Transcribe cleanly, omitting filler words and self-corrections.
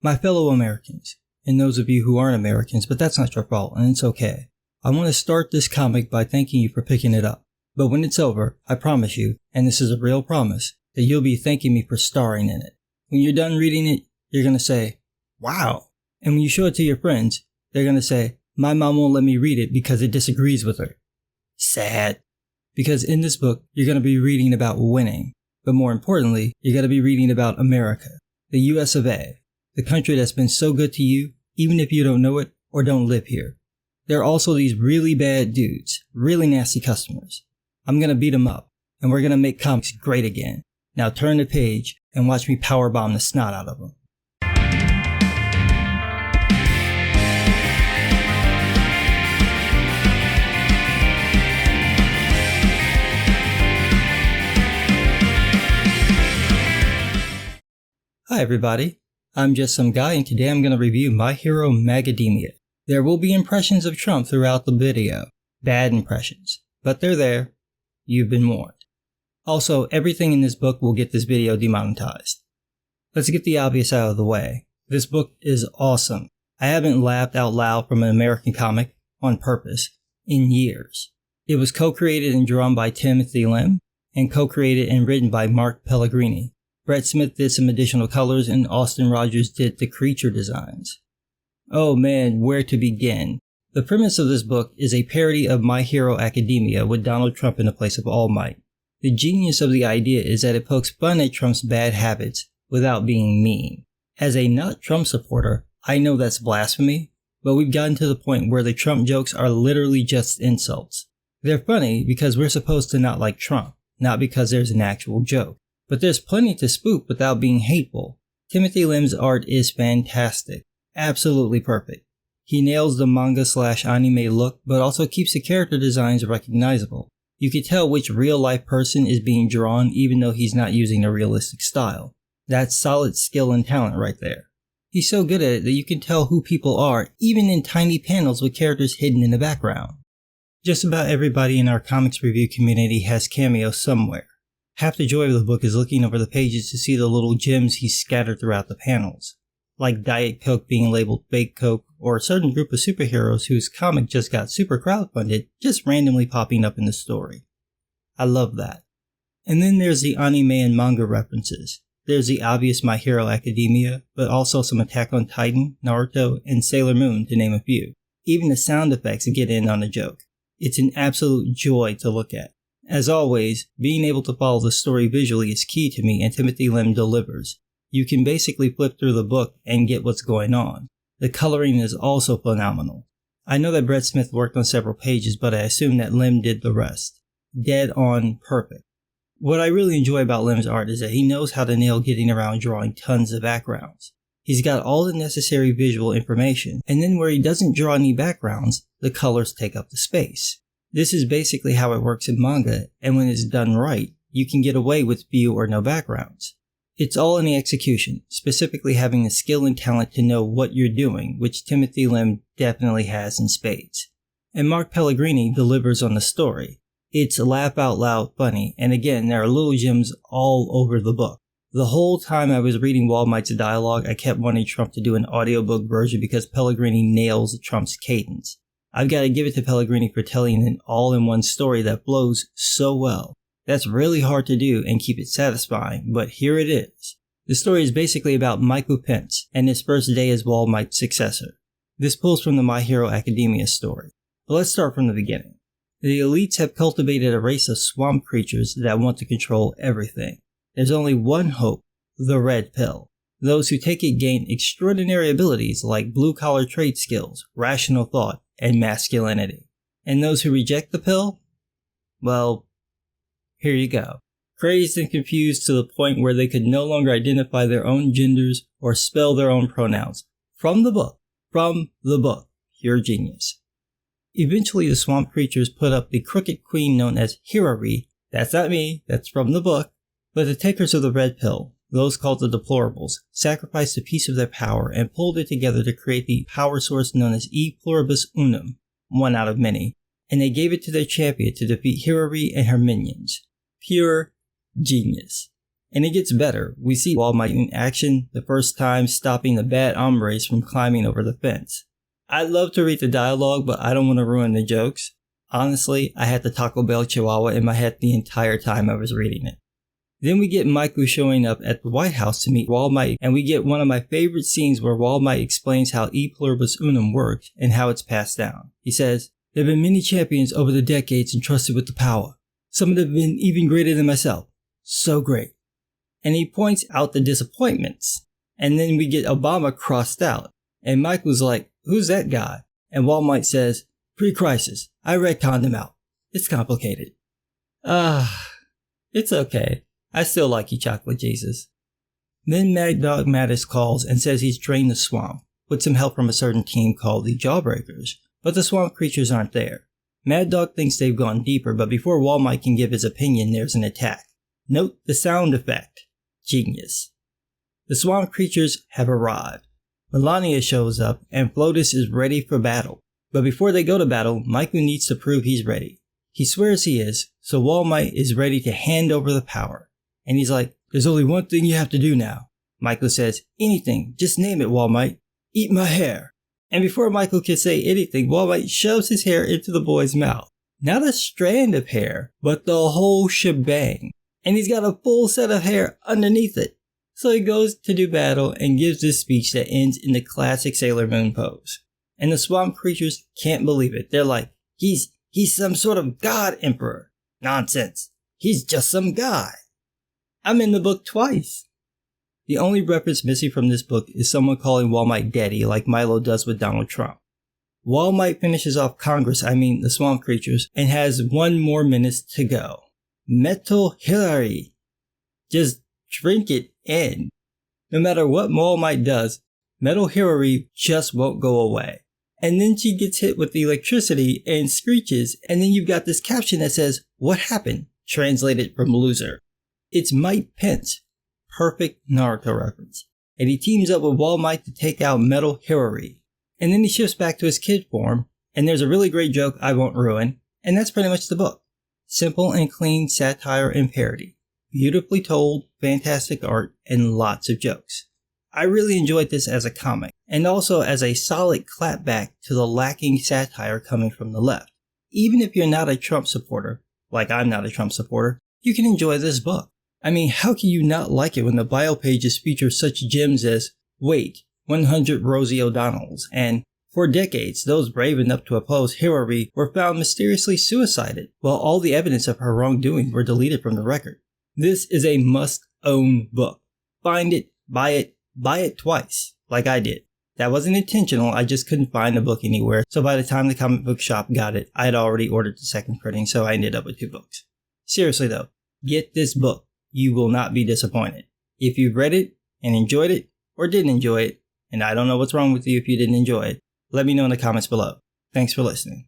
My fellow Americans, and those of you who aren't Americans, but that's not your fault, and it's okay. I want to start this comic by thanking you for picking it up. But when it's over, I promise you, and this is a real promise, that you'll be thanking me for starring in it. When you're done reading it, you're going to say, wow. And when you show it to your friends, they're going to say, my mom won't let me read it because it disagrees with her. Sad. Because in this book, you're going to be reading about winning. But more importantly, you're going to be reading about America, the US of A, the country that's been so good to you, even if you don't know it or don't live here. There are also these really bad dudes, really nasty customers. I'm going to beat them up, and we're going to make comics great again. Now turn the page and watch me powerbomb the snot out of them. Hi everybody, I'm just some guy and today I'm going to review My Hero Magademia. There will be impressions of Trump throughout the video. Bad impressions. But they're there. You've been warned. Also, everything in this book will get this video demonetized. Let's get the obvious out of the way. This book is awesome. I haven't laughed out loud from an American comic, on purpose, in years. It was co-created and drawn by Timothy Lim, and co-created and written by Mark Pellegrini. Brett Smith did some additional colors and Austin Rogers did the creature designs. Oh man, where to begin? The premise of this book is a parody of My Hero Academia with Donald Trump in the place of All Might. The genius of the idea is that it pokes fun at Trump's bad habits without being mean. As a not Trump supporter, I know that's blasphemy, but we've gotten to the point where the Trump jokes are literally just insults. They're funny because we're supposed to not like Trump, not because there's an actual joke. But there's plenty to spook without being hateful. Timothy Lim's art is fantastic. Absolutely perfect. He nails the manga/anime look, but also keeps the character designs recognizable. You can tell which real-life person is being drawn even though he's not using a realistic style. That's solid skill and talent right there. He's so good at it that you can tell who people are even in tiny panels with characters hidden in the background. Just about everybody in our comics review community has cameos somewhere. Half the joy of the book is looking over the pages to see the little gems he's scattered throughout the panels, like Diet Coke being labeled Fake Coke, or a certain group of superheroes whose comic just got super crowdfunded just randomly popping up in the story. I love that. And then there's the anime and manga references. There's the obvious My Hero Academia, but also some Attack on Titan, Naruto, and Sailor Moon to name a few. Even the sound effects get in on the joke. It's an absolute joy to look at. As always, being able to follow the story visually is key to me and Timothy Lim delivers. You can basically flip through the book and get what's going on. The coloring is also phenomenal. I know that Brett Smith worked on several pages, but I assume that Lim did the rest. Dead on perfect. What I really enjoy about Lim's art is that he knows how to nail getting around drawing tons of backgrounds. He's got all the necessary visual information, and then where he doesn't draw any backgrounds, the colors take up the space. This is basically how it works in manga, and when it's done right, you can get away with few or no backgrounds. It's all in the execution, specifically having the skill and talent to know what you're doing, which Timothy Lim definitely has in spades. And Mark Pellegrini delivers on the story. It's laugh out loud funny, and again, there are little gems all over the book. The whole time I was reading All Might's dialogue, I kept wanting Trump to do an audiobook version because Pellegrini nails Trump's cadence. I've got to give it to Pellegrini for telling an all-in-one story that flows so well. That's really hard to do and keep it satisfying, but here it is. The story is basically about Michael Pence and his first day as All Might's successor. This pulls from the My Hero Academia story. But let's start from the beginning. The elites have cultivated a race of swamp creatures that want to control everything. There's only one hope, the red pill. Those who take it gain extraordinary abilities like blue-collar trade skills, rational thought, and masculinity. And those who reject the pill? Well, here you go. Crazed and confused to the point where they could no longer identify their own genders or spell their own pronouns. From the book. Pure genius. Eventually the swamp creatures put up the crooked queen known as Hirari. That's not me, that's from the book. But the takers of the red pill, those called the deplorables, sacrificed a piece of their power and pulled it together to create the power source known as E Pluribus Unum, one out of many, and they gave it to their champion to defeat Hirari and her minions. Pure genius. And it gets better. We see All Might in action the first time stopping the bad hombres from climbing over the fence. I'd love to read the dialogue, but I don't want to ruin the jokes. Honestly, I had the Taco Bell Chihuahua in my head the entire time I was reading it. Then we get Michael showing up at the White House to meet All Might, and we get one of my favorite scenes where All Might explains how E Pluribus Unum works and how it's passed down. He says, "There have been many champions over the decades entrusted with the power. Some of them have been even greater than myself. So great." And he points out the disappointments. And then we get Obama crossed out. And Michael's like, "Who's that guy?" And All Might says, "Pre-crisis. I retconned him out. It's complicated." It's okay. I still like you, Chocolate Jesus. Then Mad Dog Mattis calls and says he's drained the swamp, with some help from a certain team called the Jawbreakers, but the swamp creatures aren't there. Mad Dog thinks they've gone deeper, but before All Might can give his opinion, there's an attack. Note the sound effect. Genius. The swamp creatures have arrived. Melania shows up, and Flotus is ready for battle. But before they go to battle, Michael needs to prove he's ready. He swears he is, so All Might is ready to hand over the power. And he's like, "There's only one thing you have to do now." Michael says, "Anything, just name it, All Might. Eat my hair." And before Michael can say anything, All Might shoves his hair into the boy's mouth. Not a strand of hair, but the whole shebang. And he's got a full set of hair underneath it. So he goes to do battle and gives this speech that ends in the classic Sailor Moon pose. And the swamp creatures can't believe it. They're like, he's some sort of god emperor. Nonsense. He's just some guy. I'm in the book twice. The only reference missing from this book is someone calling All Might Daddy like Milo does with Donald Trump. All Might finishes off Congress, the swamp creatures, and has 1 more minute to go. Metal Hillary. Just drink it in. No matter what All Might does, Metal Hillary just won't go away. And then she gets hit with the electricity and screeches, and then you've got this caption that says, "What happened?" Translated from loser. It's Mike Pence. Perfect Naruto reference. And he teams up with All Might to take out Metal Hillary. And then he shifts back to his kid form, and there's a really great joke I won't ruin, and that's pretty much the book. Simple and clean satire and parody. Beautifully told, fantastic art, and lots of jokes. I really enjoyed this as a comic, and also as a solid clapback to the lacking satire coming from the left. Even if you're not a Trump supporter, like I'm not a Trump supporter, you can enjoy this book. How can you not like it when the bio pages feature such gems as, "Wait, 100 Rosie O'Donnells," and "For decades, those brave enough to oppose Hillary were found mysteriously suicided, while all the evidence of her wrongdoing were deleted from the record." This is a must-own book. Find it, buy it twice, like I did. That wasn't intentional, I just couldn't find the book anywhere, so by the time the comic book shop got it, I had already ordered the second printing, so I ended up with 2 books. Seriously though, get this book. You will not be disappointed. If you've read it and enjoyed it, or didn't enjoy it, and I don't know what's wrong with you if you didn't enjoy it, let me know in the comments below. Thanks for listening.